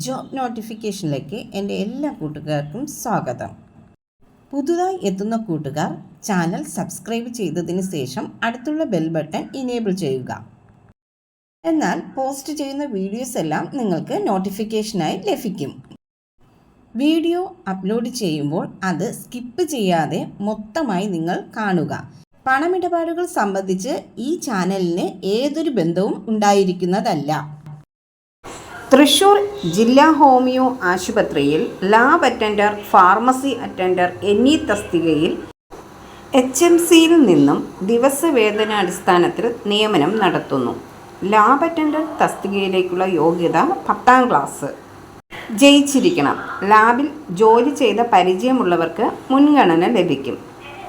Job നോട്ടിഫിക്കേഷനിലേക്ക് എൻ്റെ എല്ലാ കൂട്ടുകാർക്കും സ്വാഗതം. പുതുതായി എത്തുന്ന കൂട്ടുകാർ ചാനൽ സബ്സ്ക്രൈബ് ചെയ്തതിന് ശേഷം അടുത്തുള്ള ബെൽ ബട്ടൺ ഇനേബിൾ ചെയ്യുക. എന്നാൽ പോസ്റ്റ് ചെയ്യുന്ന വീഡിയോസ് എല്ലാം നിങ്ങൾക്ക് നോട്ടിഫിക്കേഷനായി ലഭിക്കും. വീഡിയോ അപ്ലോഡ് ചെയ്യുമ്പോൾ അത് സ്കിപ്പ് ചെയ്യാതെ മൊത്തമായി നിങ്ങൾ കാണുക. പണമിടപാടുകൾ സംബന്ധിച്ച് ഈ ചാനലിന് ഏതൊരു ബന്ധവും ഉണ്ടായിരിക്കുന്നതല്ല. തൃശൂർ ജില്ലാ ഹോമിയോ ആശുപത്രിയിൽ ലാബ് അറ്റൻഡർ, ഫാർമസി അറ്റൻഡർ എന്നീ തസ്തികയിൽ HMCയിൽ നിന്നും ദിവസവേതനാടിസ്ഥാനത്തിൽ നിയമനം നടത്തുന്നു. ലാബ് അറ്റൻഡർ തസ്തികയിലേക്കുള്ള യോഗ്യത 10ാം ക്ലാസ് ജയിച്ചിരിക്കണം. ലാബിൽ ജോലി ചെയ്ത പരിചയമുള്ളവർക്ക് മുൻഗണന ലഭിക്കും.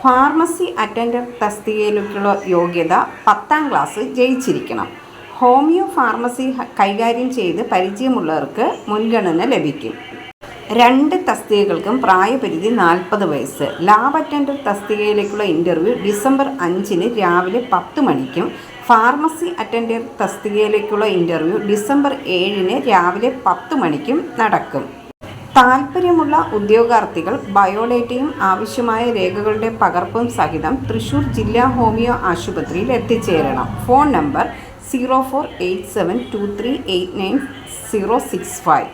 ഫാർമസി അറ്റൻഡർ തസ്തികയിലേക്കുള്ള യോഗ്യത 10ാം ക്ലാസ് ജയിച്ചിരിക്കണം. ഹോമിയോ ഫാർമസി കൈകാര്യം ചെയ്ത് പരിചയമുള്ളവർക്ക് മുൻഗണന ലഭിക്കും. 2 തസ്തികകൾക്കും പ്രായപരിധി 40 വയസ്സ്. ലാബ് അറ്റൻഡർ തസ്തികയിലേക്കുള്ള ഇൻ്റർവ്യൂ ഡിസംബർ 5 രാവിലെ 10 മണിക്കും ഫാർമസി അറ്റൻഡർ തസ്തികയിലേക്കുള്ള ഇൻ്റർവ്യൂ ഡിസംബർ 7 രാവിലെ 10 മണിക്കും നടക്കും. താൽപ്പര്യമുള്ള ഉദ്യോഗാർത്ഥികൾ ബയോഡേറ്റയും ആവശ്യമായ രേഖകളുടെ പകർപ്പും സഹിതം തൃശൂർ ജില്ലാ ഹോമിയോ ആശുപത്രിയിൽ എത്തിച്ചേരണം. Phone number 0487238965.